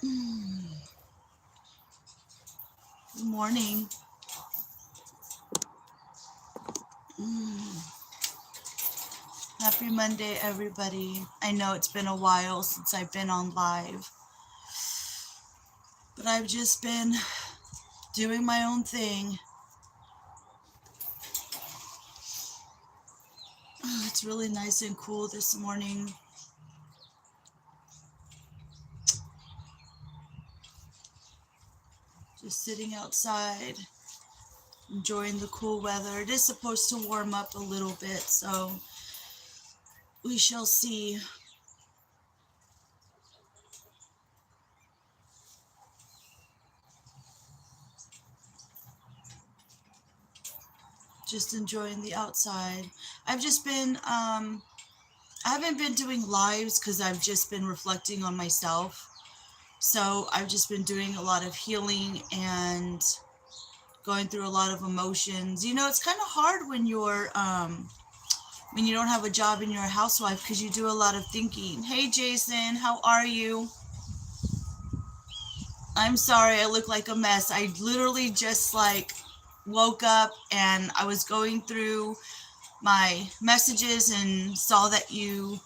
Good morning. Happy Monday, everybody. I know it's been a while since I've been on live, but I've just been doing my own thing. It's really nice and cool this morning. Just sitting outside, enjoying the cool weather. It is supposed to warm up a little bit, so we shall see. Just enjoying the outside. I've just been, I haven't been doing lives because I've just been reflecting on myself. So I've just been doing a lot of healing and going through a lot of emotions. You know, it's kind of hard when you don't have a job and you're a housewife because you do a lot of thinking. Hey, Jason, how are you? I'm sorry, I look like a mess. I literally just woke up and I was going through my messages and saw that you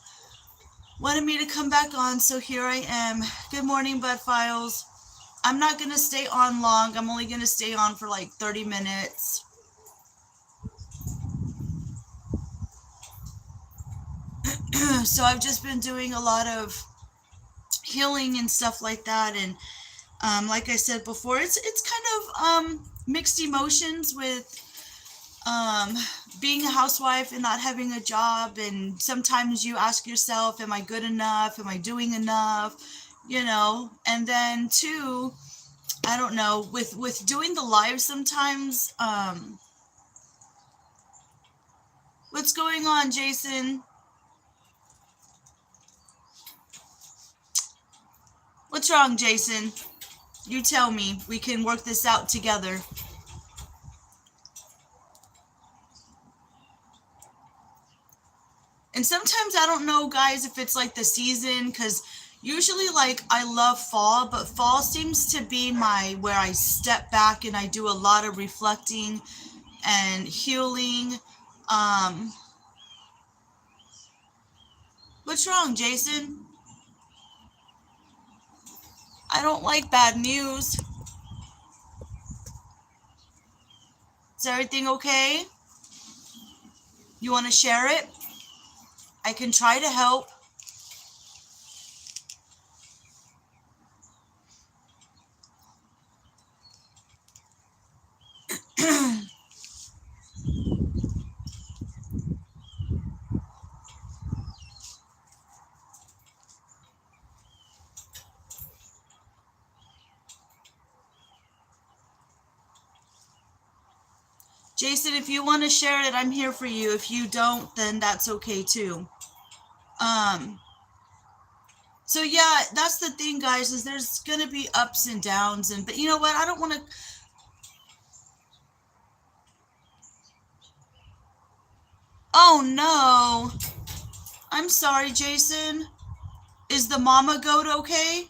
wanted me to come back on, so here I am. Good morning, Bud Files. I'm not going to stay on long. I'm only going to stay on for like 30 minutes. So I've just been doing a lot of healing and stuff like that. And like I said before, it's kind of mixed emotions with being a housewife and not having a job. And sometimes you ask yourself, am I good enough? Am I doing enough? You know, and then too, I don't know, with doing the live sometimes, what's going on, Jason? What's wrong, Jason? You tell me. We can work this out together. And sometimes I don't know, guys, if it's like the season, because usually like I love fall, but fall seems to be where I step back and I do a lot of reflecting and healing. What's wrong, Jason? I don't like bad news. Is everything okay? You want to share it? I can try to help. Jason, if you want to share it, I'm here for you. If you don't, then that's okay too. So yeah, that's the thing, guys, is there's gonna be ups and downs, but you know what? I don't want to. Oh no, I'm sorry, Jason. Is the mama goat okay?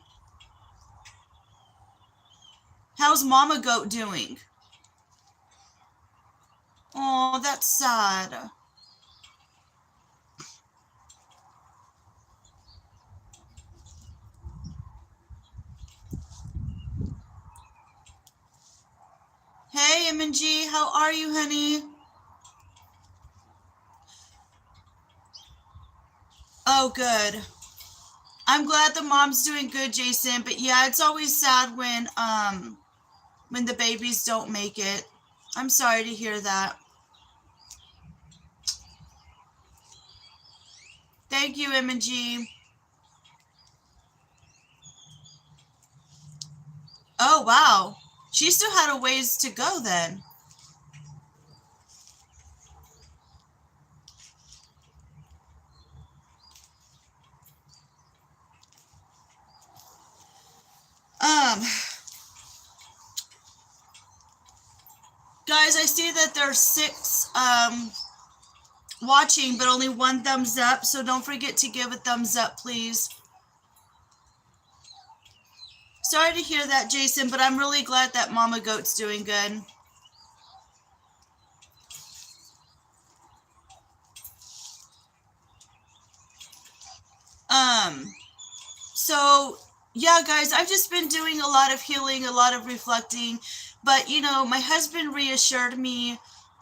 How's mama goat doing? Oh, that's sad. Hey, M&G, how are you, honey? Oh, good. I'm glad the mom's doing good, Jason. But yeah, it's always sad when the babies don't make it. I'm sorry to hear that. Thank you, M&G. Oh, wow. She still had a ways to go then. Guys, I see that there's 6 watching, but only 1 thumbs up, so don't forget to give a thumbs up, please. Sorry to hear that, Jason, but I'm really glad that Mama Goat's doing good. So yeah, guys, I've just been doing a lot of healing, a lot of reflecting, but you know, my husband reassured me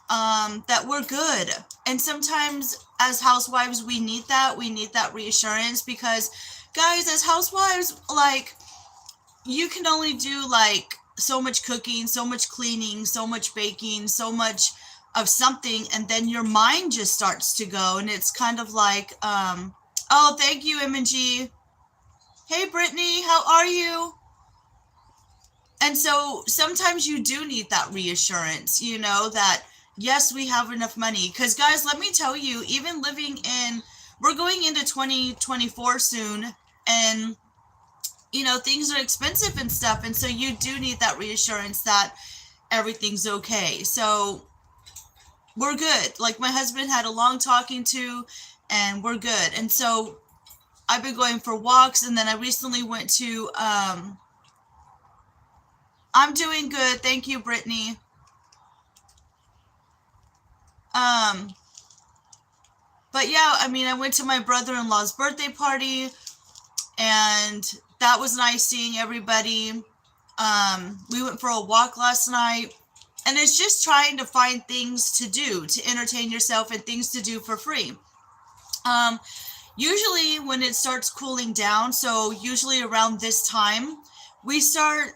that we're good. And sometimes as housewives, we need that. We need that reassurance because, guys, as housewives, like, you can only do like so much cooking, so much cleaning, so much baking, so much of something, and then your mind just starts to go. And it's kind of like, oh, thank you, M&G. Hey, Brittany, how are you? And so sometimes you do need that reassurance, you know, that yes, we have enough money. Because, guys, let me tell you, even living in, we're going into 2024 soon, and, you know, things are expensive and stuff. And so you do need that reassurance that everything's okay. So we're good. Like, my husband had a long talking to, and we're good. And so I've been going for walks, and then I recently went to, I'm doing good. Thank you, Brittany. But yeah, I mean, I went to my brother-in-law's birthday party, and that was nice seeing everybody. We went for a walk last night, and it's just trying to find things to do, to entertain yourself, and things to do for free. Usually when it starts cooling down, so usually around this time, we start.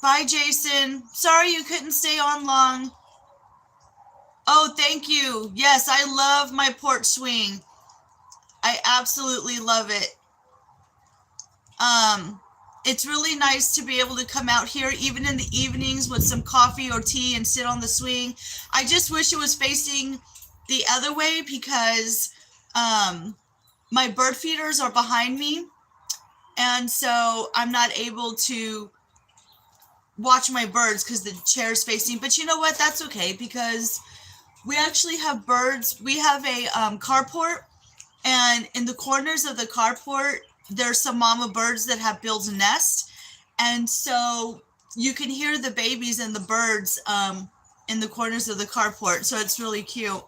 Bye, Jason. Sorry you couldn't stay on long. Oh, thank you. Yes, I love my porch swing. I absolutely love it. It's really nice to be able to come out here even in the evenings with some coffee or tea and sit on the swing. I just wish it was facing the other way because my bird feeders are behind me, and so I'm not able to watch my birds because the chair's facing. But you know what? That's okay because we actually have birds. We have a carport, and in the corners of the carport, there's some mama birds that have built a nest. And so you can hear the babies and the birds in the corners of the carport. So it's really cute.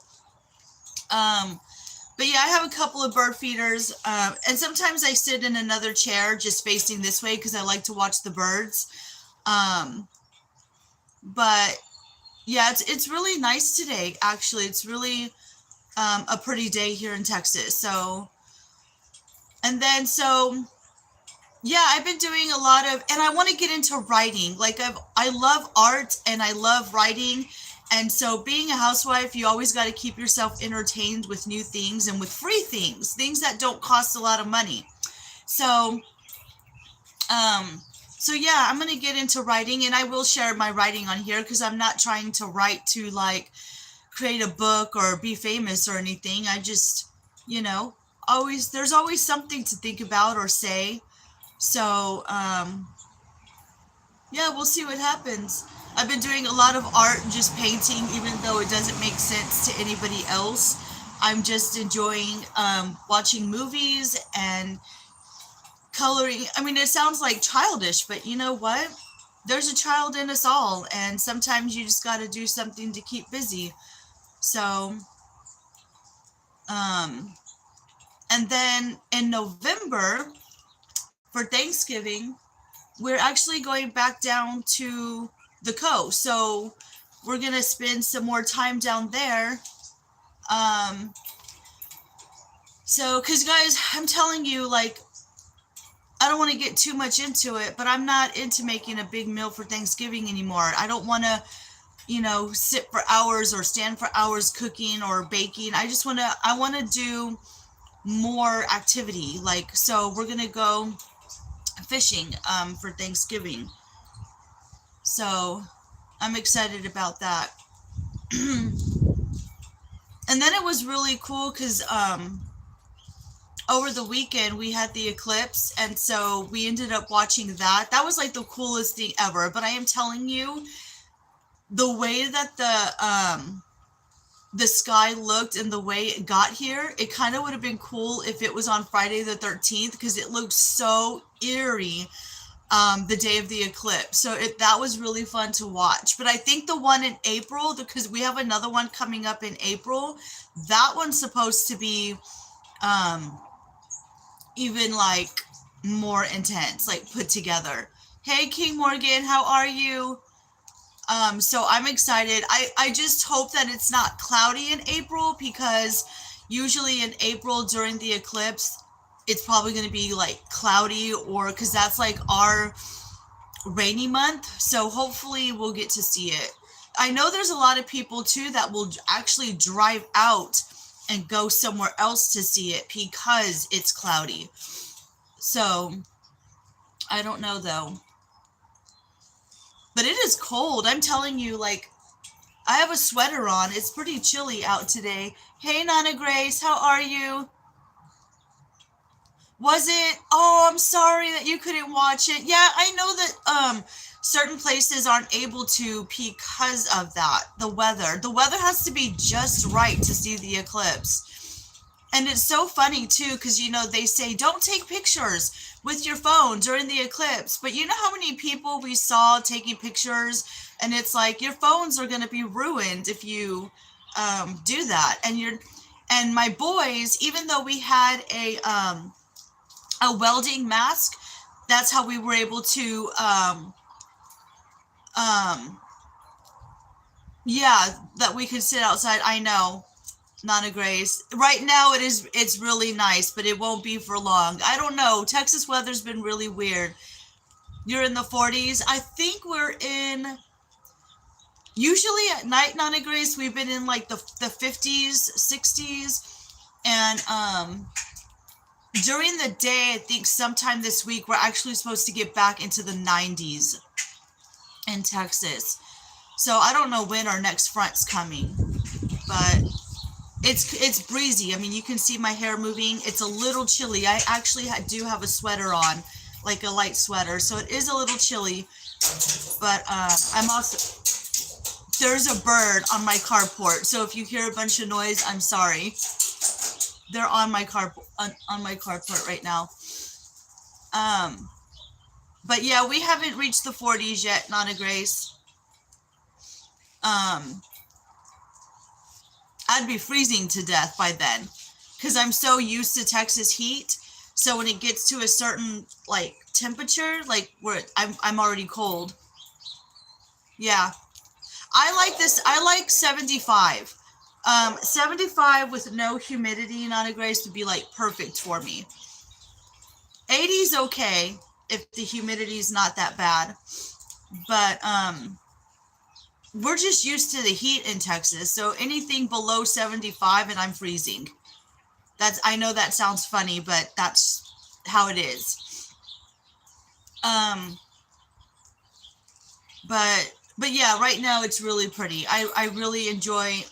But yeah, I have a couple of bird feeders. And sometimes I sit in another chair just facing this way because I like to watch the birds. But yeah, it's really nice today. Actually, it's really a pretty day here in Texas. So, and then yeah, I've been doing a lot of, and I want to get into writing. Like I love art and I love writing. And so being a housewife, you always got to keep yourself entertained with new things and with free things that don't cost a lot of money. So, so yeah, I'm going to get into writing, and I will share my writing on here because I'm not trying to write to like create a book or be famous or anything. I just, you know, there's always something to think about or say. So, yeah, we'll see what happens. I've been doing a lot of art and just painting, even though it doesn't make sense to anybody else. I'm just enjoying watching movies and coloring. I mean, it sounds like childish, but you know what? There's a child in us all, and sometimes you just got to do something to keep busy. So, and then in November for Thanksgiving, we're actually going back down to the coast. So we're going to spend some more time down there. So, because guys, I'm telling you, like, I don't want to get too much into it, but I'm not into making a big meal for Thanksgiving anymore. I don't want to, you know, sit for hours or stand for hours cooking or baking. I want to do more activity. Like, so we're going to go fishing for Thanksgiving. So I'm excited about that. And then it was really cool because over the weekend we had the eclipse, and so we ended up watching that. That was like the coolest thing ever. But I am telling you, the way that the sky looked and the way it got here, it kind of would have been cool if it was on Friday the 13th, because it looked so eerie the day of the eclipse. So that was really fun to watch. But I think the one in April, because we have another one coming up in April, that one's supposed to be even like more intense, like put together. Hey, King Morgan, how are you? So I'm excited. I just hope that it's not cloudy in April, because usually in April during the eclipse, it's probably going to be like cloudy, or because that's like our rainy month. So hopefully we'll get to see it. I know there's a lot of people too that will actually drive out and go somewhere else to see it because it's cloudy. So I don't know though. But it is cold. I'm telling you, like, I have a sweater on. It's pretty chilly out today. Hey, Nana Grace, how are you? Was it? Oh, I'm sorry that you couldn't watch it. Yeah, I know that certain places aren't able to because of that. The weather. The weather has to be just right to see the eclipse. And it's so funny too, because you know they say don't take pictures with your phone during the eclipse, but you know how many people we saw taking pictures, and it's like your phones are going to be ruined if you do that. And my boys, even though we had a welding mask, that's how we were able to yeah, that we could sit outside. I know, Nana Grace. Right now it's really nice, but it won't be for long. I don't know. Texas weather's been really weird. You're in the 40s. I think we're in, usually at night, Nana Grace, we've been in like the 50s, 60s. And during the day, I think sometime this week, we're actually supposed to get back into the 90s in Texas. So I don't know when our next front's coming, but it's breezy. I mean, you can see my hair moving. It's a little chilly. I actually do have a sweater on, like a light sweater, so it is a little chilly. But I'm also, there's a bird on my carport, so if you hear a bunch of noise, I'm sorry. They're on my carport right now. But yeah, we haven't reached the 40s yet, Nana Grace. I'd be freezing to death by then, because I'm so used to Texas heat. So when it gets to a certain like temperature, like where I'm already cold. Yeah, I like this. I like 75. 75 with no humidity, Nana Grace, would be like perfect for me. 80's okay if the humidity's not that bad, but we're just used to the heat in Texas, so anything below 75 and I'm freezing. I know that sounds funny, but that's how it is. But yeah, right now it's really pretty. I really enjoy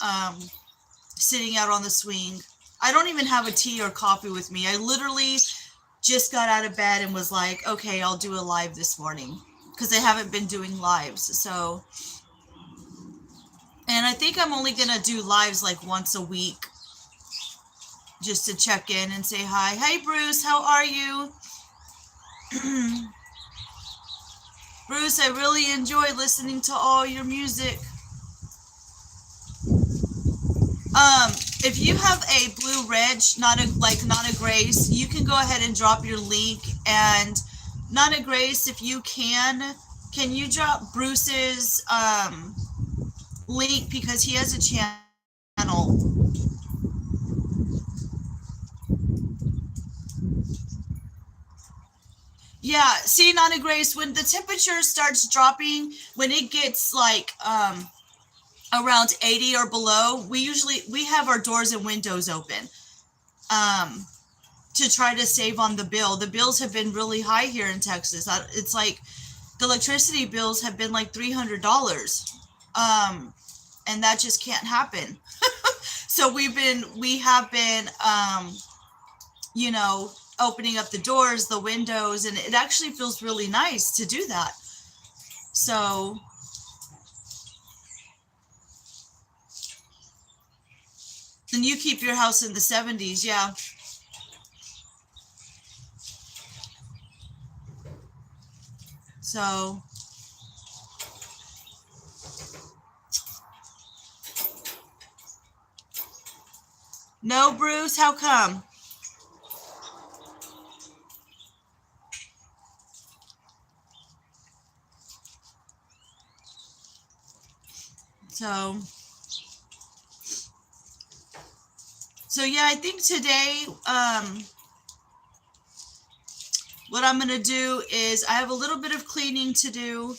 sitting out on the swing. I don't even have a tea or coffee with me. I literally just got out of bed and was like, okay, I'll do a live this morning, because I haven't been doing lives. So, and I think I'm only gonna do lives like once a week, just to check in and say hi. Hey Bruce, how are you? Bruce, I really enjoy listening to all your music. If you have a blue reg, like Nana Grace, you can go ahead and drop your link. And Nana Grace, if you can you drop Bruce's link, because he has a channel. Yeah, see, Nana Grace, when the temperature starts dropping, when it gets like around 80 or below, we have our doors and windows open to try to save on the bill. The bills have been really high here in Texas. It's like the electricity bills have been like $300, and that just can't happen. So we have been you know, opening up the doors, the windows, and it actually feels really nice to do that. So And you keep your house in the 70s, yeah. So, no, Bruce, how come? So yeah, I think today, what I'm going to do is I have a little bit of cleaning to do,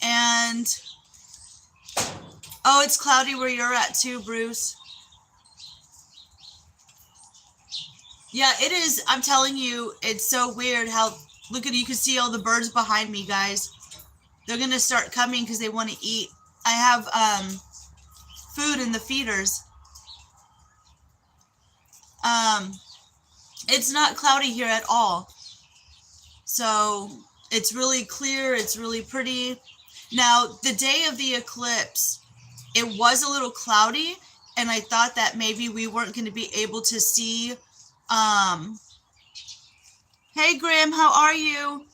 and oh, it's cloudy where you're at too, Bruce. Yeah, it is. I'm telling you, it's so weird how, look at, you can see all the birds behind me, guys. They're going to start coming because they want to eat. I have food in the feeders. It's not cloudy here at all. So it's really clear. It's really pretty. Now, the day of the eclipse, it was a little cloudy, and I thought that maybe we weren't going to be able to see. Hey, Graham, how are you?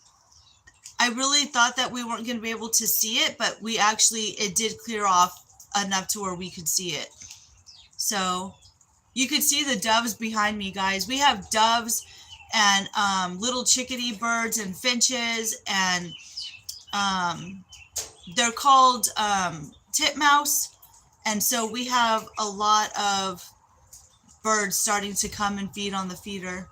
I really thought that we weren't going to be able to see it, but it did clear off enough to where we could see it. So you could see the doves behind me, guys. We have doves and little chickadee birds and finches, and they're called titmouse. And so we have a lot of birds starting to come and feed on the feeder.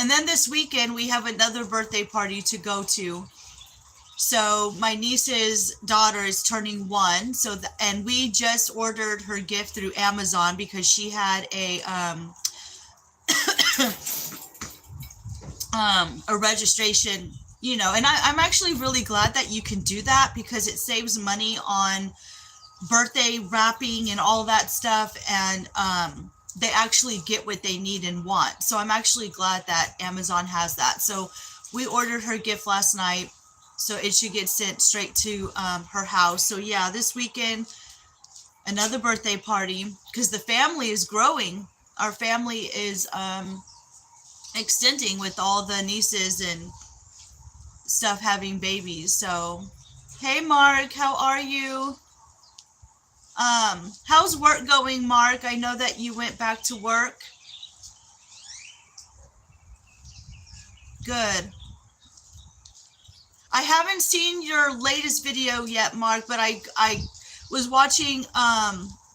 And then this weekend, we have another birthday party to go to. So my niece's daughter is turning 1. And we just ordered her gift through Amazon because she had a registration, and I'm actually really glad that you can do that because it saves money on birthday wrapping and all that stuff. And they actually get what they need and want. So I'm actually glad that Amazon has that. So we ordered her gift last night, so it should get sent straight to her house. So yeah, this weekend, another birthday party because the family is growing. Our family is extending with all the nieces and stuff having babies. So, hey, Mark, how are you? How's work going, Mark? I know that you went back to work. Good. I haven't seen your latest video yet, Mark, but I was watching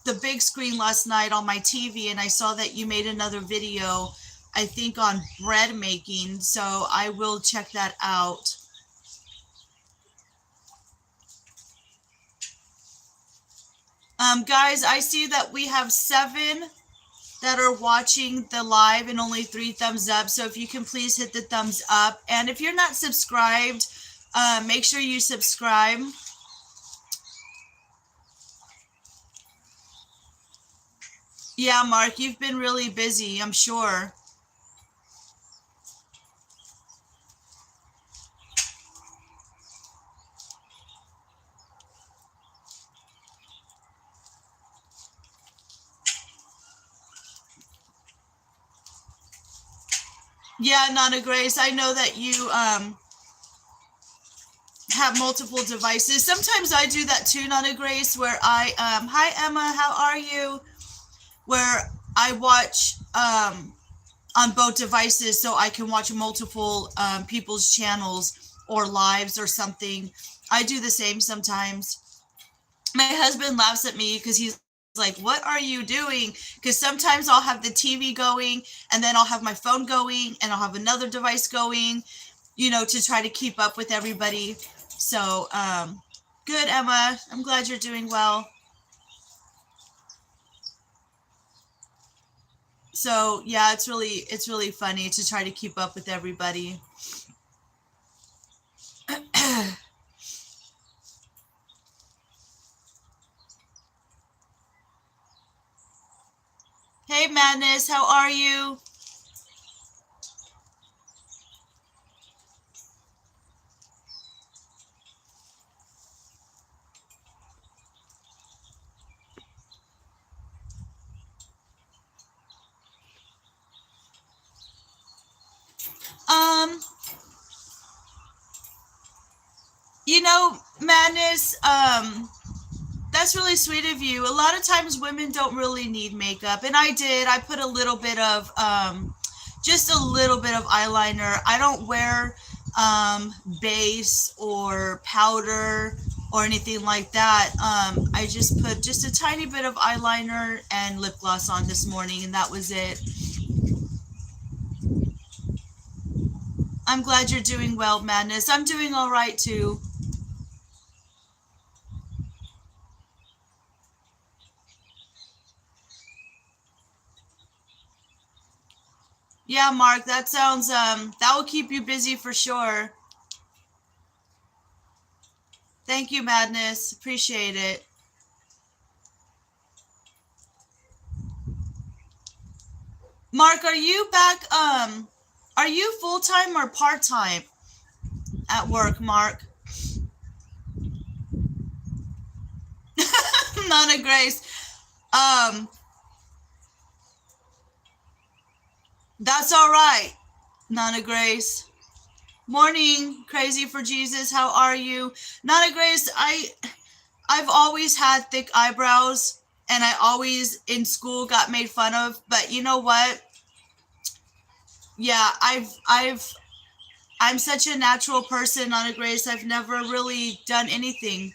the big screen last night on my TV, and I saw that you made another video, I think, on bread making. So I will check that out. Guys, I see that we have 7 that are watching the live and only 3 thumbs up. So if you can please hit the thumbs up. And if you're not subscribed, make sure you subscribe. Yeah, Mark, you've been really busy, I'm sure. Yeah, Nana Grace, I know that you have multiple devices. Sometimes I do that too, Nana Grace, where I hi Emma, how are you? Where I watch on both devices so I can watch multiple people's channels or lives or something. I do the same sometimes. My husband laughs at me because he's like, what are you doing? Because sometimes I'll have the TV going, and then I'll have my phone going, and I'll have another device going, to try to keep up with everybody. So, good, Emma. I'm glad you're doing well. So, yeah, it's really funny to try to keep up with everybody. Hey, Madness, how are you? Madness, that's really sweet of you. A lot of times women don't really need makeup. And I put a little bit of, just a little bit of eyeliner. I don't wear base or powder or anything like that. I just put just a tiny bit of eyeliner and lip gloss on this morning, and that was it. I'm glad you're doing well, Madness. I'm doing all right too. Yeah, Mark, that sounds that will keep you busy for sure. Thank you, Madness. Appreciate it. Mark, are you back are you full-time or part-time at work, Mark? Nana Grace. Um that's all right. Nana Grace. Morning, Crazy for Jesus. How are you? Nana Grace, I've always had thick eyebrows and I always in school got made fun of, but you know what? Yeah, I'm such a natural person, Nana Grace. I've never really done anything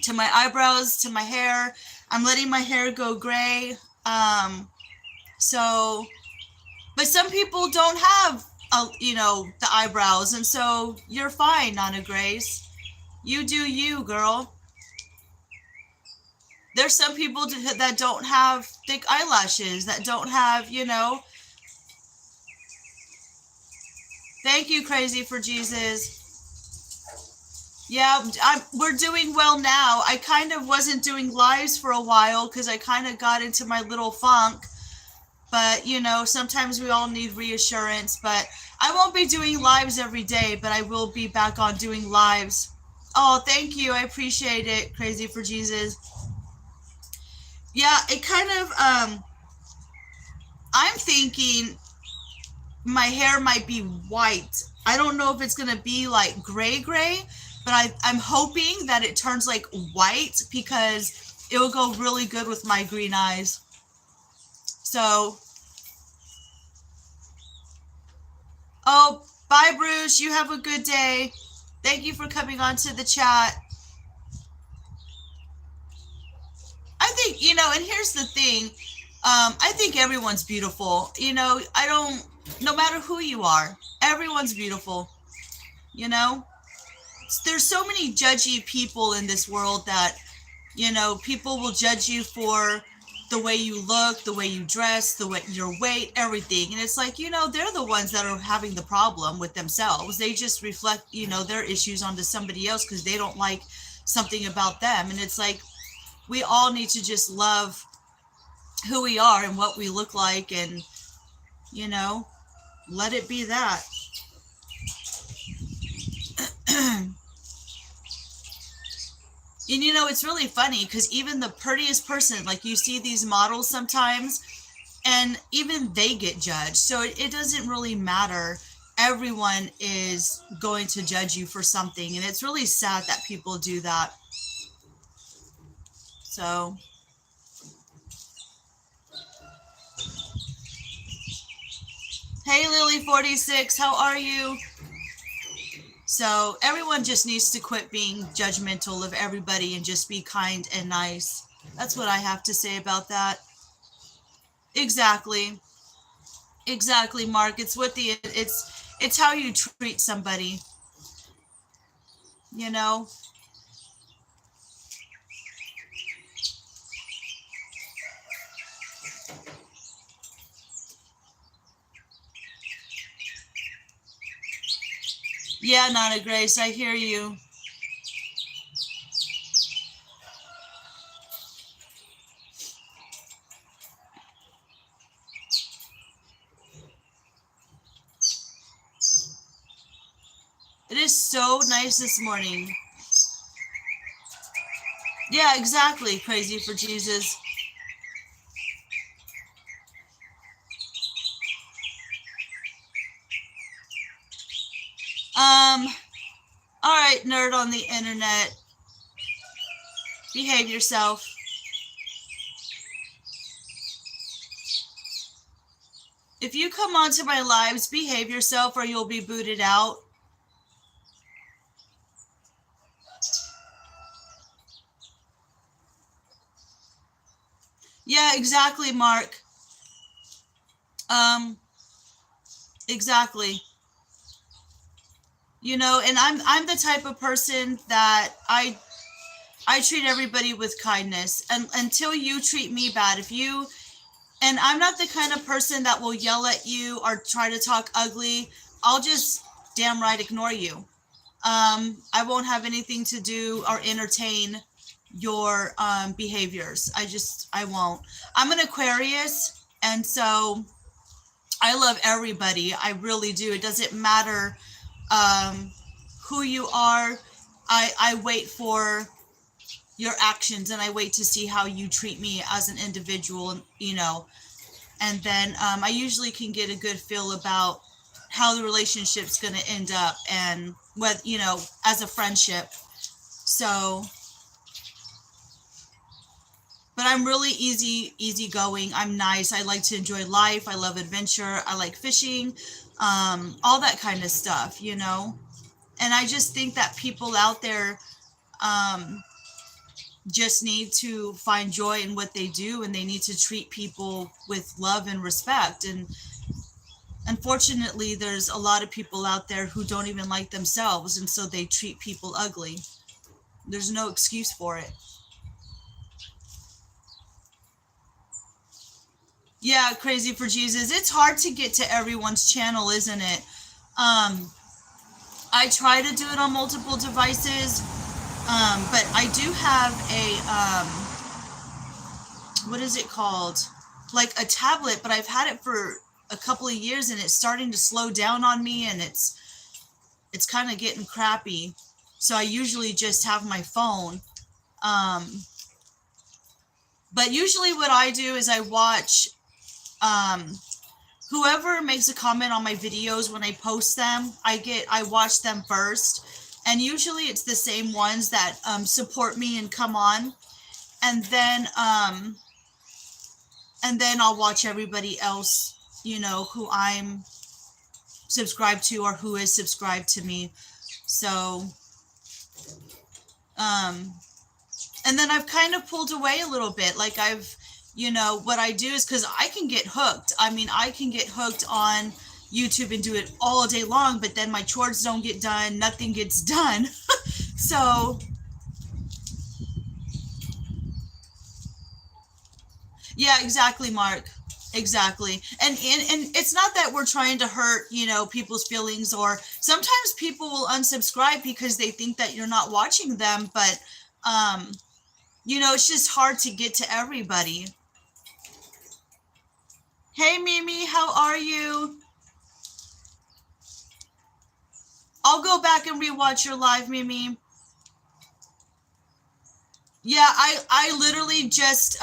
to my eyebrows, to my hair. I'm letting my hair go gray. So but some people don't have the eyebrows, and so you're fine, Nana Grace. You do you, girl. There's some people that don't have thick eyelashes, that don't have. Thank you, Crazy for Jesus. Yeah, we're doing well now. I kind of wasn't doing lives for a while because I kind of got into my little funk. But, sometimes we all need reassurance. But I won't be doing lives every day, but I will be back on doing lives. Oh, thank you. I appreciate it, Crazy for Jesus. Yeah, it kind of, I'm thinking my hair might be white. I don't know if it's going to be like gray, but I'm hoping that it turns like white because it will go really good with my green eyes. So, oh, bye, Bruce. You have a good day. Thank you for coming on to the chat. I think, and here's the thing. I think everyone's beautiful. No matter who you are, everyone's beautiful. There's so many judgy people in this world that, people will judge you for the way you look, the way you dress, the way your weight, everything. And it's like, they're the ones that are having the problem with themselves. They just reflect, their issues onto somebody else because they don't like something about them. And it's like, we all need to just love who we are and what we look like and, let it be that. And it's really funny because even the prettiest person, like you see these models sometimes, and even they get judged. So it doesn't really matter. Everyone is going to judge you for something. And it's really sad that people do that. So, hey, Lily46, how are you? So everyone just needs to quit being judgmental of everybody and just be kind and nice. That's what I have to say about that. Exactly. Exactly, Mark. It's how you treat somebody. You know? Yeah, Nana Grace, I hear you. It is so nice this morning. Yeah, exactly, Crazy for Jesus. Um, All right, nerd on the internet. Behave yourself. If you come onto my lives, behave yourself or you'll be booted out. Yeah, exactly, Mark. Exactly. You know, and I'm the type of person that I treat everybody with kindness, and until you treat me bad, if you, and I'm not the kind of person that will yell at you or try to talk ugly. I'll just damn right ignore you. I won't have anything to do or entertain your behaviors. I won't. I'm an Aquarius, and so I love everybody. I really do. It doesn't matter um, who you are. I wait for your actions and I wait to see how you treat me as an individual, you know, and then I usually can get a good feel about how the relationship's going to end up and what, you know, as a friendship. So, but I'm really easygoing. I'm nice. I like to enjoy life. I love adventure. I like fishing, all that kind of stuff, you know. And I just think that people out there um, just need to find joy in what they do, and they need to treat people with love and respect. And unfortunately, there's a lot of people out there who don't even like themselves, and so they treat people ugly. There's no excuse for it. Yeah, Crazy for Jesus. It's hard to get to everyone's channel, isn't it? Um, I try to do it on multiple devices, but I do have what is it called? Like a tablet, but I've had it for a couple of years and it's starting to slow down on me, and it's kind of getting crappy. So I usually just have my phone. Um, but usually what I do is I watch um, whoever makes a comment on my videos when I post them. I watch them first, and usually it's the same ones that support me and come on, and then I'll watch everybody else, you know, who I'm subscribed to or who is subscribed to me. So and then I've kind of pulled away a little bit. Like you know, what I do is, because I can get hooked. I mean, I can get hooked on YouTube and do it all day long, but then my chores don't get done. Nothing gets done. So yeah, exactly, Mark. Exactly. And it's not that we're trying to hurt, you know, people's feelings, or sometimes people will unsubscribe because they think that you're not watching them, but you know, it's just hard to get to everybody. Hey Mimi, how are you? I'll go back and rewatch your live, Mimi. Yeah, I literally just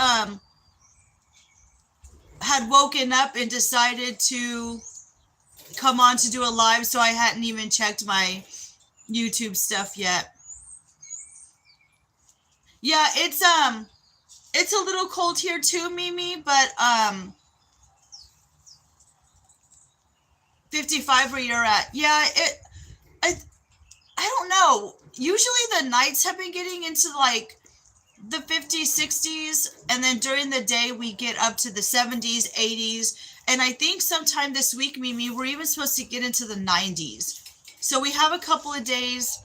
had woken up and decided to come on to do a live, so I hadn't even checked my YouTube stuff yet. Yeah, it's a little cold here too, Mimi, but 55 where you're at. Yeah, I I don't know. Usually the nights have been getting into like the 50s, 60s, and then during the day we get up to the 70s, 80s, and I think sometime this week, Mimi, we're even supposed to get into the 90s. So we have a couple of days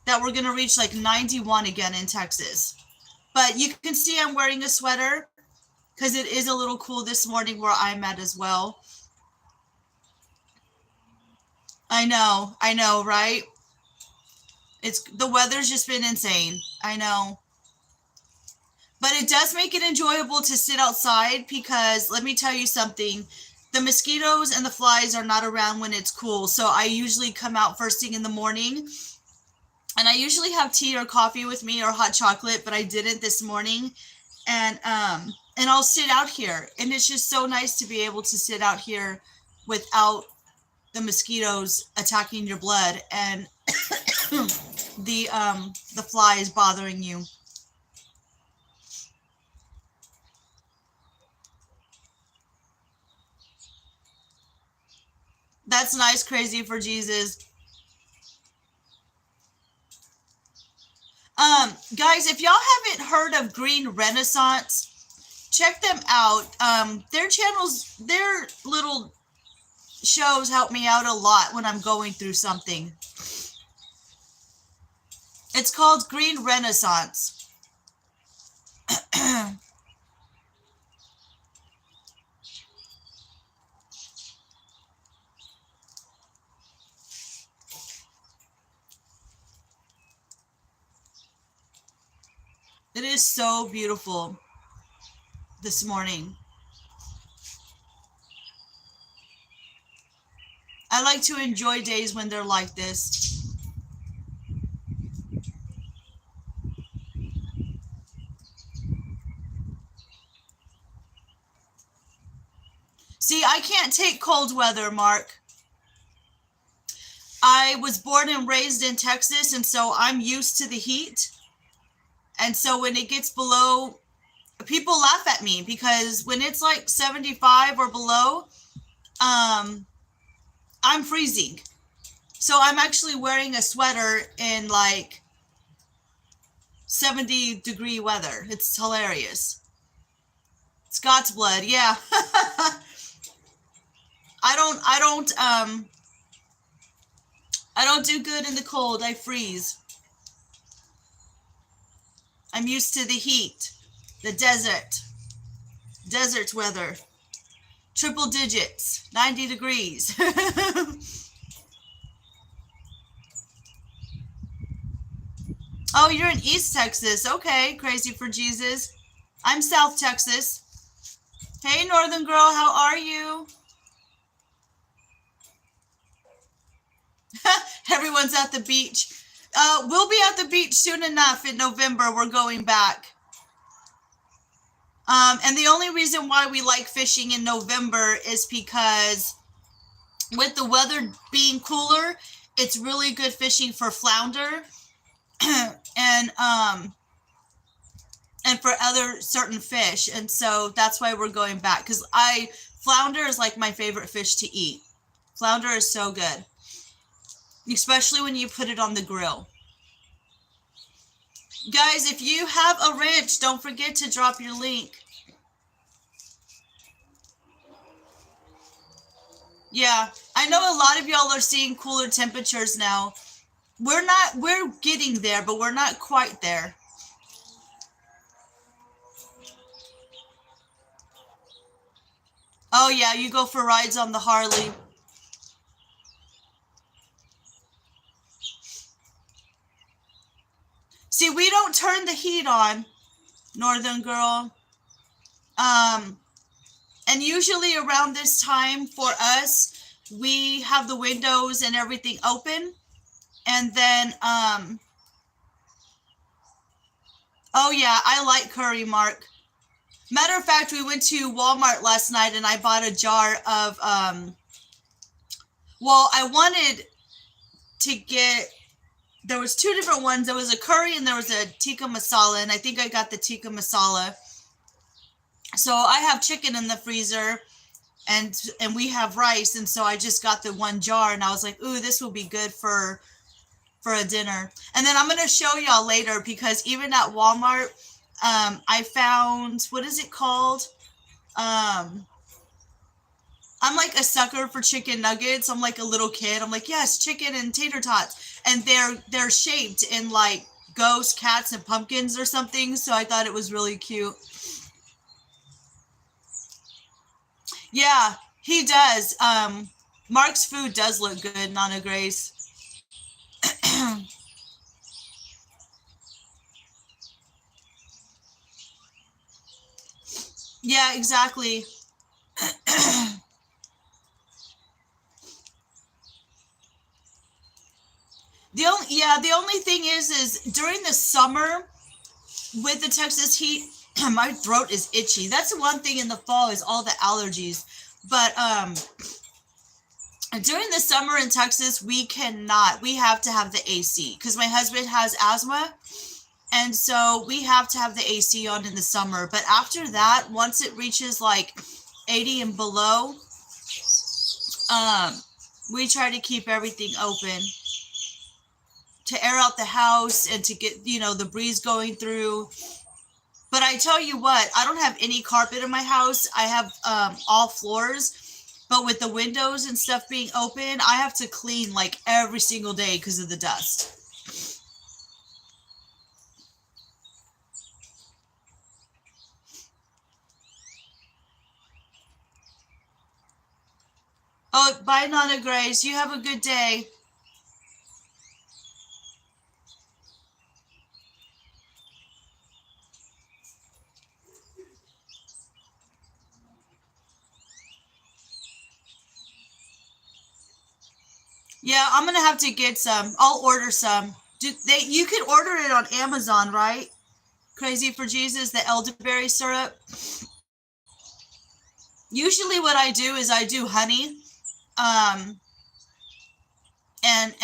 that we're going to reach like 91 again in Texas. But you can see I'm wearing a sweater because it is a little cool this morning where I'm at as well. I know, right? It's the weather's just been insane. I know. But it does make it enjoyable to sit outside, because let me tell you something. The mosquitoes and the flies are not around when it's cool. So I usually come out first thing in the morning, and I usually have tea or coffee with me or hot chocolate, but I didn't this morning. And I'll sit out here, and it's just so nice to be able to sit out here without the mosquitoes attacking your blood. And the fly is bothering you. That's nice, Crazy for Jesus. Guys, if y'all haven't heard of Green Renaissance, check them out. Their channels, their little shows help me out a lot when I'm going through something. It's called Green Renaissance. It is so beautiful this morning. I like to enjoy days when they're like this. See, I can't take cold weather, Mark. I was born and raised in Texas, and so I'm used to the heat. And so when it gets below, people laugh at me because when it's like 75 or below, I'm freezing. So I'm actually wearing a sweater in like 70-degree weather. It's hilarious. Scott's blood, yeah. I don't do good in the cold. I freeze. I'm used to the heat, the desert weather, triple digits, 90 degrees. Oh, you're in East Texas. Okay, Crazy for Jesus. I'm South Texas. Hey, Northern girl, how are you? Everyone's at the beach. We'll be at the beach soon enough in November. We're going back. And the only reason why we like fishing in November is because with the weather being cooler, it's really good fishing for flounder and for other certain fish. And so that's why we're going back, because flounder is like my favorite fish to eat. Flounder is so good, especially when you put it on the grill. Guys, if you have a wrench, don't forget to drop your link. Yeah, I know a lot of y'all are seeing cooler temperatures now. We're getting there, but we're not quite there. Oh yeah, you go for rides on the Harley. See, we don't turn the heat on, Northern girl. And usually around this time for us, we have the windows and everything open. And then, oh yeah, I like curry, Mark. Matter of fact, we went to Walmart last night and I bought a jar of, well, I wanted to get, there was two different ones. There was a curry and there was a tikka masala, and I think I got the tikka masala. So I have chicken in the freezer and we have rice, and so I just got the one jar and I was like, ooh, this will be good for a dinner. And then I'm going to show y'all later, because even at Walmart, I found, what is it called? I'm like a sucker for chicken nuggets. I'm like a little kid. I'm like, yes, chicken and tater tots. And they're shaped in like ghosts, cats, and pumpkins or something. So I thought it was really cute. Yeah, he does. Mark's food does look good, Nana Grace. Yeah, exactly. The only thing is during the summer with the Texas heat, my throat is itchy. That's the one thing in the fall is all the allergies. But during the summer in Texas, we have to have the AC because my husband has asthma. And so we have to have the AC on in the summer. But after that, once it reaches like 80 and below, we try to keep everything open to air out the house and to get, the breeze going through. But I tell you what, I don't have any carpet in my house. I have all floors. But with the windows and stuff being open, I have to clean like every single day because of the dust. Oh, bye, Nana Grace. You have a good day. Yeah, I'm gonna have to get some. I'll order some. You can order it on Amazon, right? Crazy for Jesus, the elderberry syrup. Usually what I do is I do honey,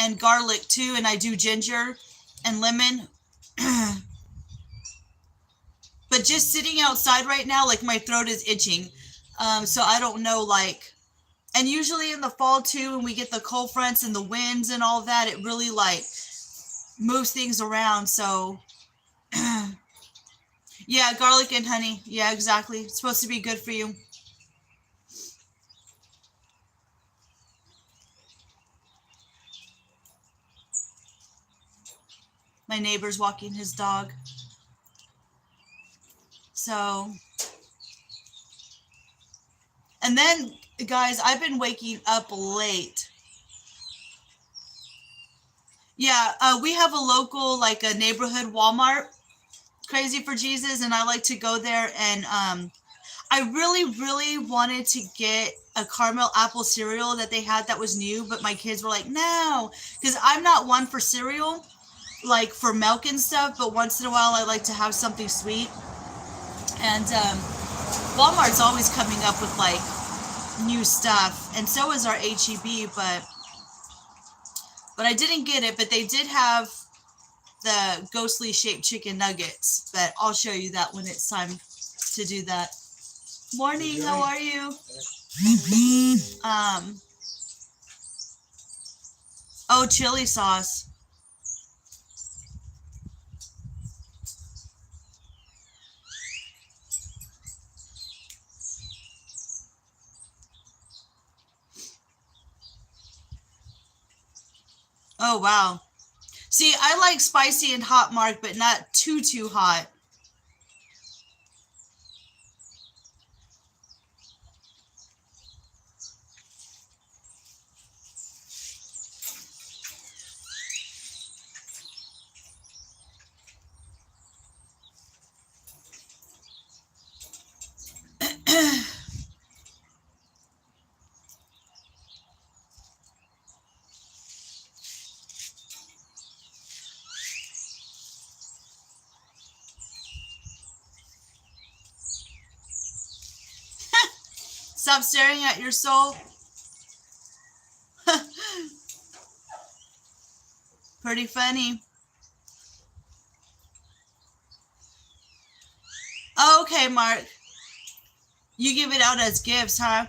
and garlic too, and I do ginger and lemon. But just sitting outside right now, like my throat is itching. So I don't know, like, and usually in the fall too, when we get the cold fronts and the winds and all that, it really like moves things around. So yeah, garlic and honey. Yeah, exactly. It's supposed to be good for you. My neighbor's walking his dog. So, and then guys, I've been waking up late. Yeah, we have a local, like a neighborhood Walmart, Crazy for Jesus, and I like to go there. And I really, really wanted to get a caramel apple cereal that they had that was new, but my kids were like, no, because I'm not one for cereal, like for milk and stuff, but once in a while I like to have something sweet. And Walmart's always coming up with like new stuff, and so is our HEB, but I didn't get it. But they did have the ghostly shaped chicken nuggets, but I'll show you that when it's time to do that. Morning, how are you? Oh, chili sauce. Oh, wow. See, I like spicy and hot, Mark, but not too hot. Stop staring at your soul. Pretty funny. Oh, okay, Mark. You give it out as gifts, huh?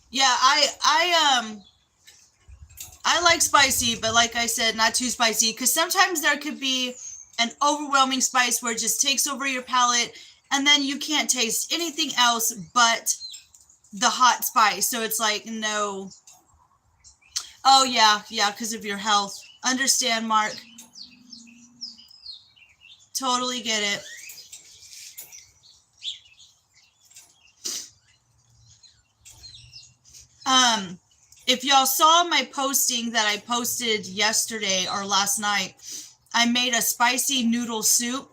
Yeah, I like spicy, but like I said, not too spicy, because sometimes there could be an overwhelming spice where it just takes over your palate, and then you can't taste anything else but the hot spice. So it's like, no. Oh, yeah, because of your health. Understand, Mark. Totally get it. If y'all saw my posting that I posted yesterday or last night, I made a spicy noodle soup.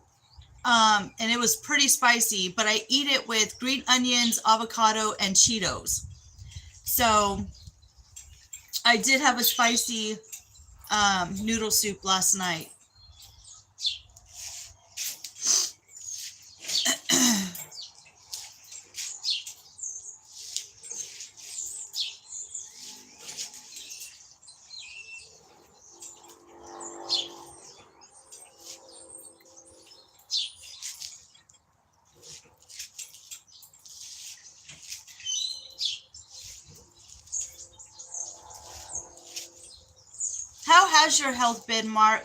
And it was pretty spicy, but I eat it with green onions, avocado, and Cheetos. So I did have a spicy noodle soup last night. has your health been, Mark?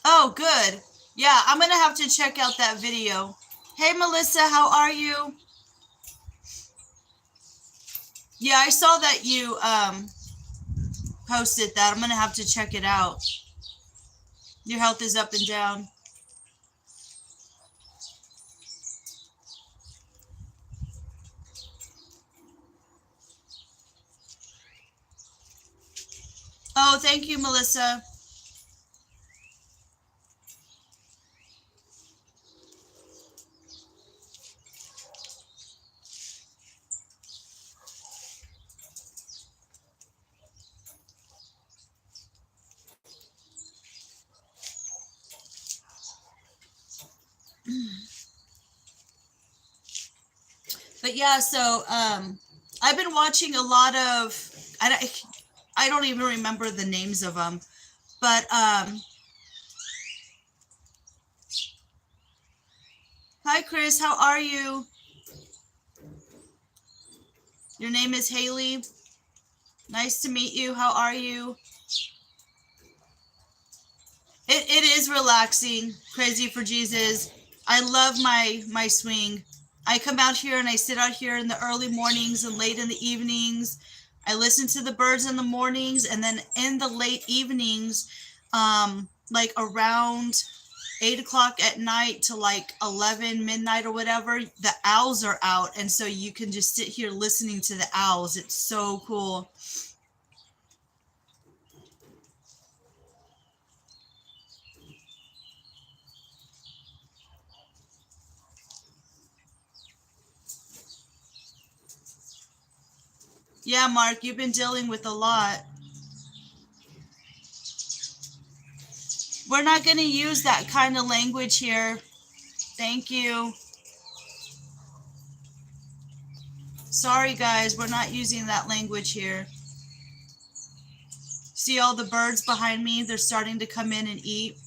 Oh, good. Yeah, I'm going to have to check out that video. Hey, Melissa, how are you? Yeah, I saw that you posted that. I'm going to have to check it out. Your health is up and down. Oh, thank you, Melissa. But yeah, so I've been watching a lot of, I don't even remember the names of them, but hi Chris, how are you? Your name is Haley. Nice to meet you. How are you? It is relaxing. Crazy for Jesus. I love my swing. I come out here and I sit out here in the early mornings and late in the evenings. I listen to the birds in the mornings, and then in the late evenings, like around 8 o'clock at night to like 11 midnight or whatever, the owls are out, and so you can just sit here listening to the owls. It's so cool. Yeah, Mark, you've been dealing with a lot. We're not going to use that kind of language here. Thank you. Sorry, guys, we're not using that language here. See all the birds behind me? They're starting to come in and eat.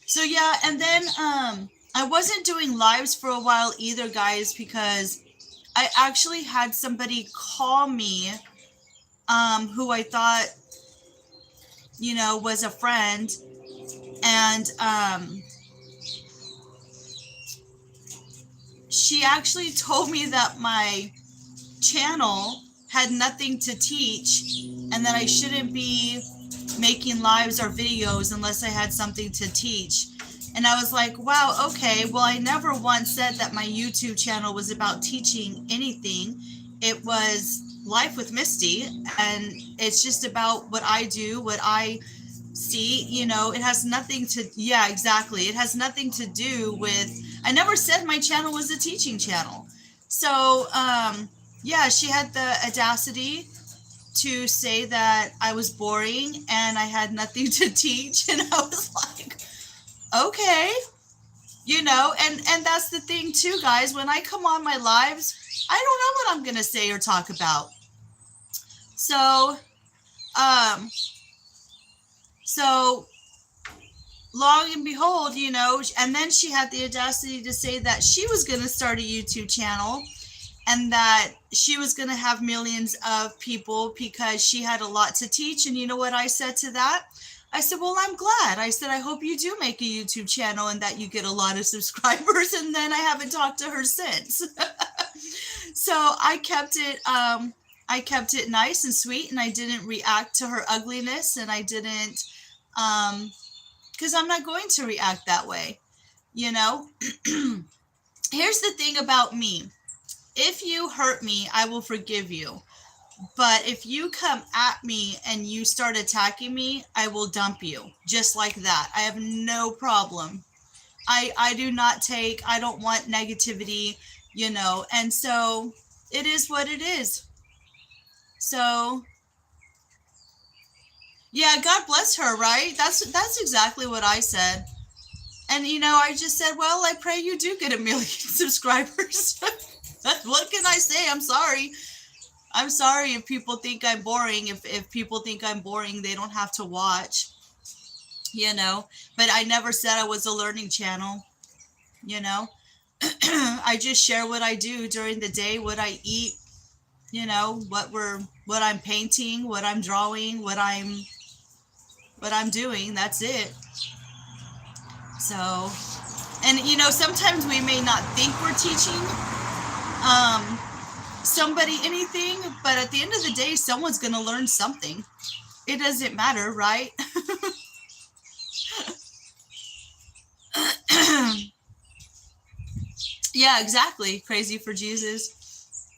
So yeah, and then I wasn't doing lives for a while either, guys, because I actually had somebody call me who I thought, you know, was a friend, and she actually told me that my channel had nothing to teach and that I shouldn't be making lives or videos unless I had something to teach. And I was like, wow, okay, well, I never once said that my YouTube channel was about teaching anything. It was Life with Misty, and it's just about what I do, what I see, you know. It has nothing to, yeah, exactly. It has nothing to do with, I never said my channel was a teaching channel. So, yeah, she had the audacity to say that I was boring and I had nothing to teach. And I was like, okay, you know, and that's the thing too, guys. When I come on my lives, I don't know what I'm going to say or talk about. So, long and behold, you know, and then she had the audacity to say that she was going to start a YouTube channel and that she was going to have millions of people because she had a lot to teach. And you know what I said to that? I said, well, I'm glad. I said, I hope you do make a YouTube channel and that you get a lot of subscribers. And then I haven't talked to her since. So I kept it nice and sweet, and I didn't react to her ugliness, and I didn't, because I'm not going to react that way, you know. Here's the thing about me. If you hurt me, I will forgive you. But if you come at me and you start attacking me, I will dump you just like that. I have no problem. I do not take, I don't want negativity, you know, and so it is what it is. So, yeah, God bless her, right? That's exactly what I said. And, I just said, well, I pray you do get 1 million subscribers. What can I say? I'm sorry. I'm sorry if people think I'm boring. If people think I'm boring, they don't have to watch, But I never said I was a learning channel, you know. I just share what I do during the day, what I eat, what I'm painting, what I'm drawing, what I'm doing. That's it. So, and sometimes we may not think we're teaching somebody anything, but at the end of the day, someone's going to learn something. It doesn't matter, right? Yeah, exactly. Crazy for Jesus.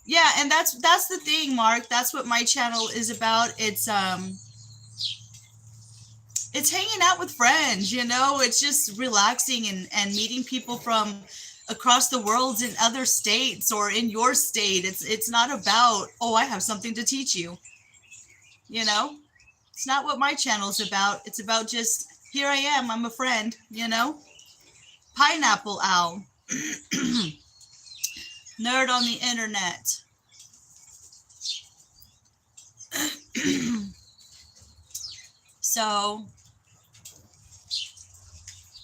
Yeah, and that's the thing, Mark. That's what my channel is about. It's hanging out with friends, It's just relaxing and meeting people from across the world in other states or in your state. It's not about, oh, I have something to teach you. It's not what my channel's about. It's about just, here I am, I'm a friend, Pineapple Owl. Nerd on the internet. So,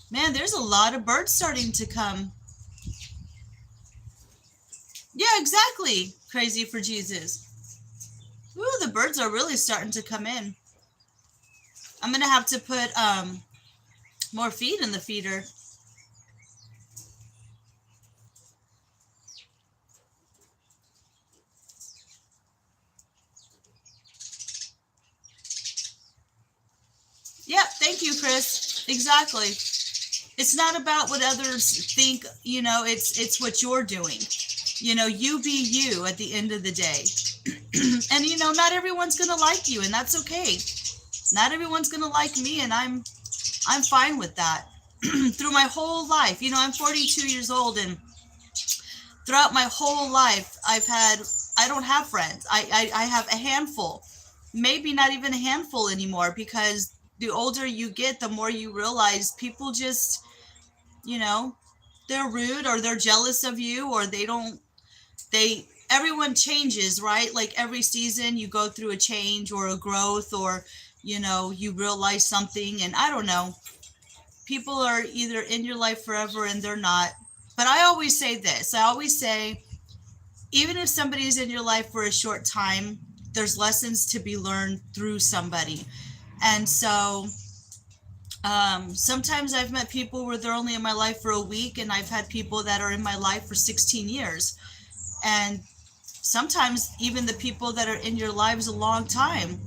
man, there's a lot of birds starting to come. Yeah, exactly. Crazy for Jesus. Ooh, the birds are really starting to come in. I'm going to have to put more feed in the feeder. Yep, thank you, Chris. Exactly. It's not about what others think, it's what you're doing. You be you at the end of the day. And, not everyone's going to like you, and that's okay. Not everyone's going to like me, and I'm fine with that. Through my whole life, I'm 42 years old, and throughout my whole life, I don't have friends. I have a handful, maybe not even a handful anymore, because the older you get, the more you realize people just, they're rude, or they're jealous of you, or everyone changes, right? Like every season you go through a change or a growth, or, you realize something, and I don't know. People are either in your life forever and they're not. But I always say this. I always say, even if somebody's in your life for a short time, there's lessons to be learned through somebody. And so sometimes I've met people where they're only in my life for a week, and I've had people that are in my life for 16 years. And sometimes even the people that are in your lives a long time,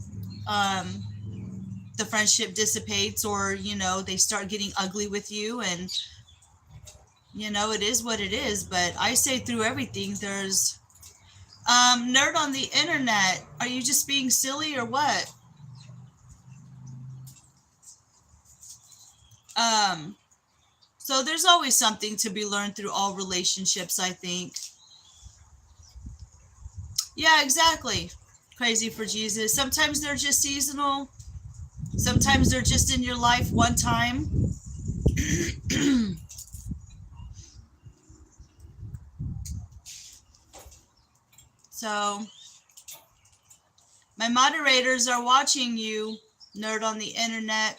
the friendship dissipates, or, they start getting ugly with you, and, it is what it is. But I say through everything, there's nerd on the internet. Are you just being silly or what? So there's always something to be learned through all relationships, I think. Yeah, exactly. Crazy for Jesus. Sometimes they're just seasonal. Sometimes they're just in your life one time. So my moderators are watching you, nerd on the internet.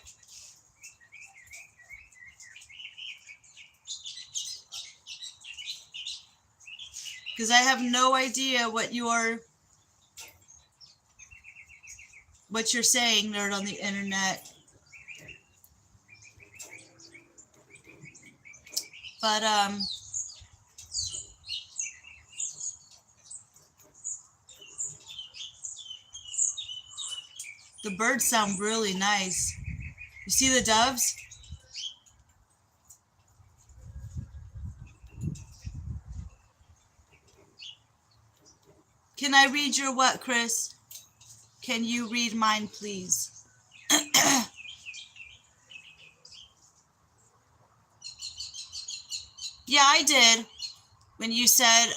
Because I have no idea what you're saying, nerd on the internet. But the birds sound really nice. You see the doves? Can I read your what, Chris? Can you read mine, please? Yeah, I did. When you said,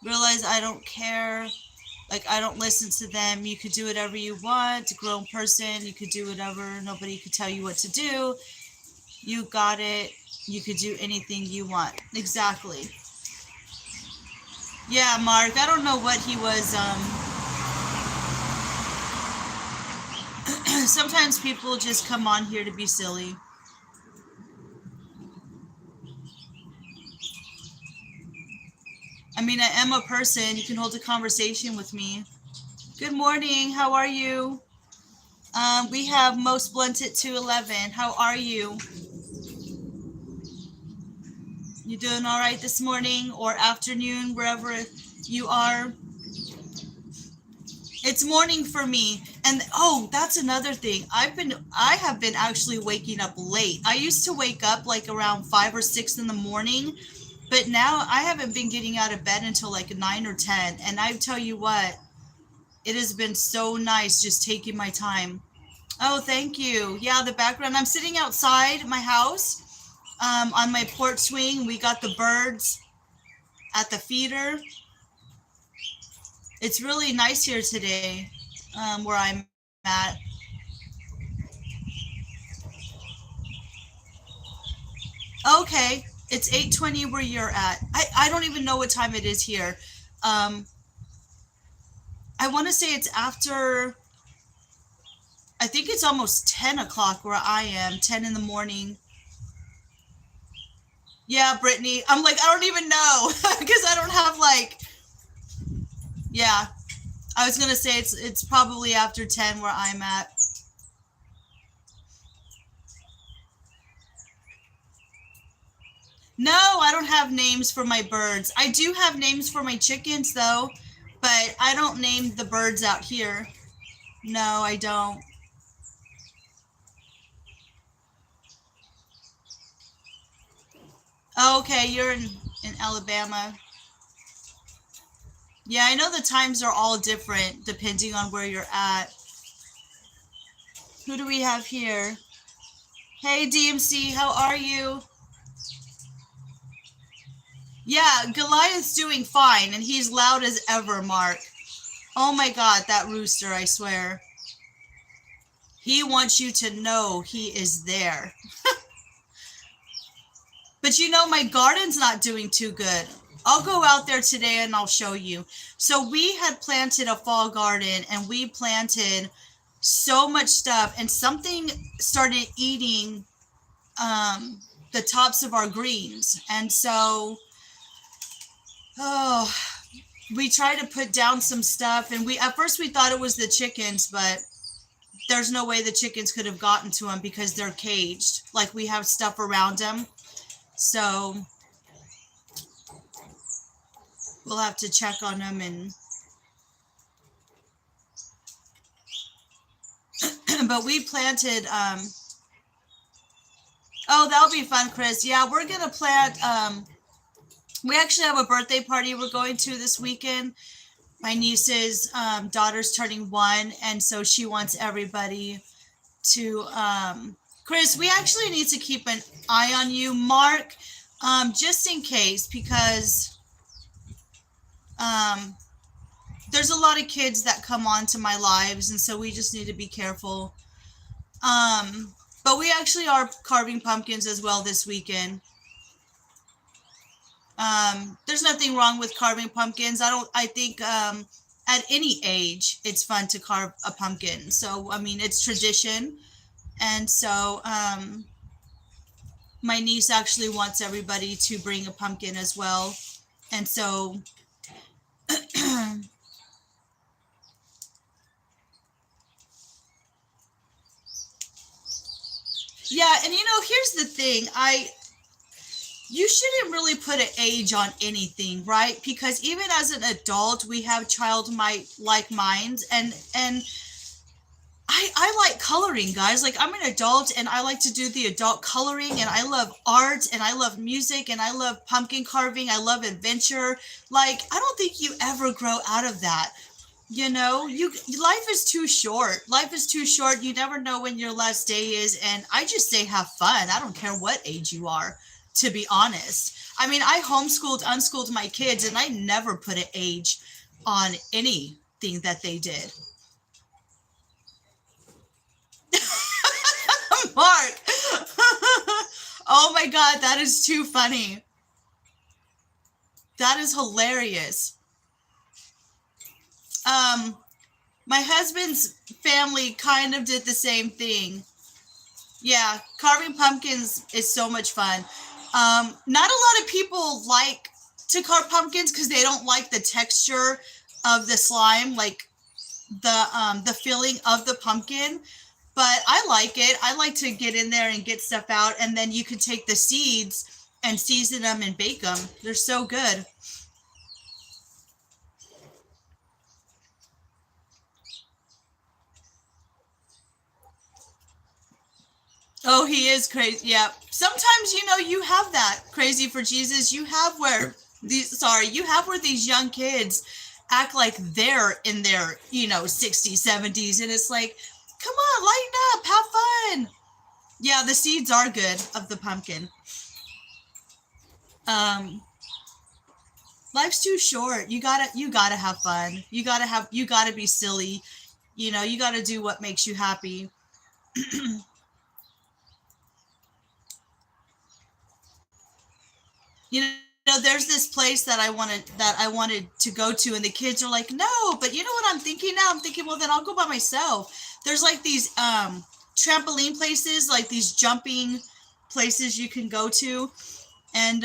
realize I don't care. Like, I don't listen to them. You could do whatever you want. A grown person, you could do whatever. Nobody could tell you what to do. You got it. You could do anything you want. Exactly. Yeah, Mark, I don't know what he was, sometimes people just come on here to be silly. I mean, I am a person. You can hold a conversation with me. Good morning. How are you? We have Most Blunted 211. How are you? You doing all right this morning or afternoon, wherever you are? It's morning for me. And oh, that's another thing. I have been actually waking up late. I used to wake up like around 5 or 6 in the morning, but now I haven't been getting out of bed until like 9 or 10. And I tell you what, it has been so nice just taking my time. Oh, thank you. Yeah, the background. I'm sitting outside my house, on my porch swing. We got the birds at the feeder. It's really nice here today, where I'm at. Okay, it's 8:20 where you're at. I don't even know what time it is here. Um, I want to say it's after, I think it's almost 10 o'clock where I am, 10 in the morning. Yeah, Brittany. I'm like, I don't even know because I don't have like, yeah. I was gonna say it's probably after 10 where I'm at. No, I don't have names for my birds. I do have names for my chickens though, but I don't name the birds out here. No, I don't. Oh, okay, you're in Alabama. Yeah, I know the times are all different depending on where you're at. Who do we have here? Hey, DMC, how are you? Yeah, Goliath's doing fine, and he's loud as ever, Mark. Oh my God, that rooster, I swear. He wants you to know he is there. But you know, my garden's not doing too good. I'll go out there today and I'll show you. So we had planted a fall garden and we planted so much stuff, and something started eating the tops of our greens. And so, oh, we tried to put down some stuff, and at first we thought it was the chickens, but there's no way the chickens could have gotten to them because they're caged. Like, we have stuff around them. So we'll have to check on them. And but we planted, oh, that'll be fun, Chris. Yeah, we're gonna plant, we actually have a birthday party we're going to this weekend. My niece's daughter's turning 1, and so she wants everybody to, Chris, we actually need to keep an eye on you, Mark, just in case, because there's a lot of kids that come on to my lives, and so we just need to be careful. But we actually are carving pumpkins as well this weekend. There's nothing wrong with carving pumpkins. I think at any age it's fun to carve a pumpkin. So I mean, it's tradition. And so my niece actually wants everybody to bring a pumpkin as well. And so yeah, and you know, here's the thing. You shouldn't really put an age on anything, right? Because even as an adult, we have childlike minds, and I like coloring, guys. Like, I'm an adult and I like to do the adult coloring, and I love art and I love music and I love pumpkin carving. I love adventure. Like, I don't think you ever grow out of that. You know, life is too short. Life is too short. You never know when your last day is. And I just say have fun. I don't care what age you are, to be honest. I mean, I unschooled my kids, and I never put an age on anything that they did. Mark. Oh my God, that is too funny. That is hilarious. My husband's family kind of did the same thing. Yeah, carving pumpkins is so much fun. Not a lot of people like to carve pumpkins because they don't like the texture of the slime, like the feeling of the pumpkin. But I like it. I like to get in there and get stuff out, and then you could take the seeds and season them and bake them. They're so good. Oh, he is crazy. Yeah. Sometimes, you have that crazy for Jesus. You have where these young kids act like they're in their, 60s, 70s. And it's like, come on, lighten up, have fun. Yeah, the seeds are good of the pumpkin. Life's too short. You gotta have fun. You gotta be silly. You gotta do what makes you happy. you there's this place that I wanted to go to, and the kids are like, no, but you know what I'm thinking now? I'm thinking, well, then I'll go by myself. There's like these trampoline places, like these jumping places you can go to, and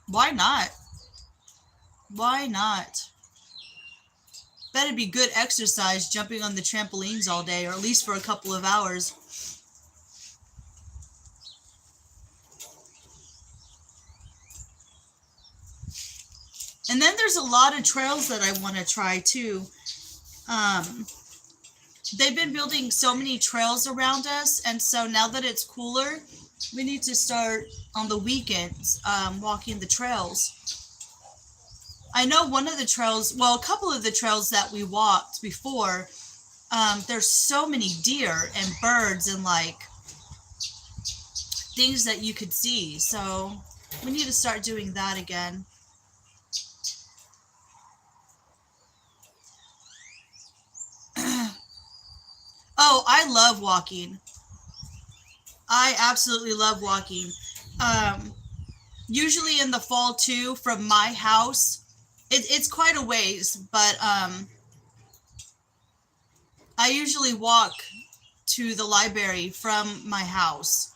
why not? Why not? Better be good exercise jumping on the trampolines all day, or at least for a couple of hours. And then there's a lot of trails that I want to try too. They've been building so many trails around us, and so now that it's cooler, we need to start on the weekends walking the trails. I know a couple of the trails that we walked before, there's so many deer and birds and like things that you could see. So we need to start doing that again. Oh, I love walking. I absolutely love walking. Usually in the fall too, from my house. It's quite a ways, but I usually walk to the library from my house.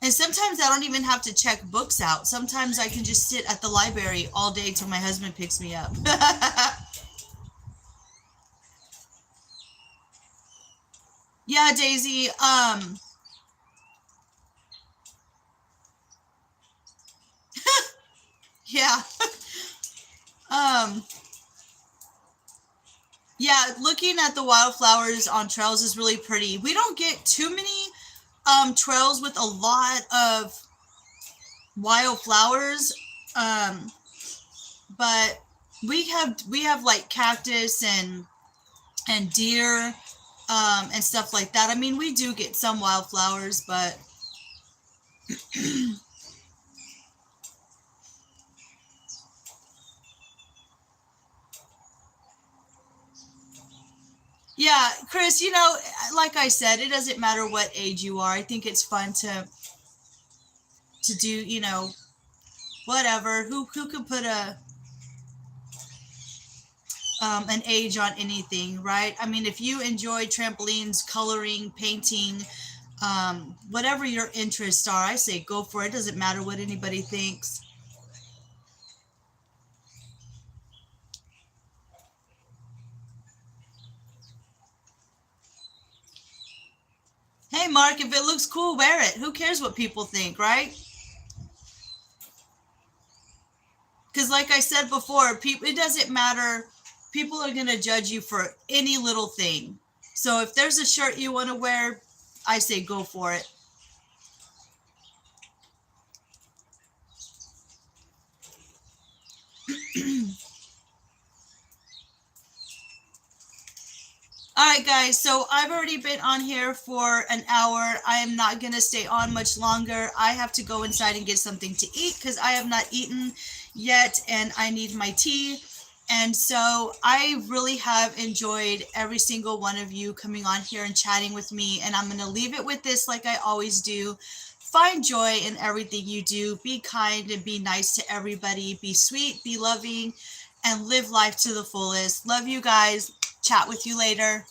And sometimes I don't even have to check books out. Sometimes I can just sit at the library all day till my husband picks me up. Yeah, Daisy. Yeah. Yeah, looking at the wildflowers on trails is really pretty. We don't get too many trails with a lot of wildflowers, but we have like cactus and deer and stuff like that. I mean, we do get some wildflowers, but yeah, Chris, like I said, it doesn't matter what age you are. I think it's fun to do, whatever. Who could put an age on anything, right? I mean, if you enjoy trampolines, coloring, painting, whatever your interests are, I say go for it. It doesn't matter what anybody thinks. Hey, Mark, if it looks cool, wear it. Who cares what people think, right? Because like I said before, it doesn't matter. People are going to judge you for any little thing. So if there's a shirt you want to wear, I say go for it. All right, guys, so I've already been on here for an hour. I am not going to stay on much longer. I have to go inside and get something to eat because I have not eaten yet, and I need my tea. And so I really have enjoyed every single one of you coming on here and chatting with me. And I'm going to leave it with this, like I always do. Find joy in everything you do. Be kind and be nice to everybody. Be sweet, be loving, and live life to the fullest. Love you guys. Chat with you later.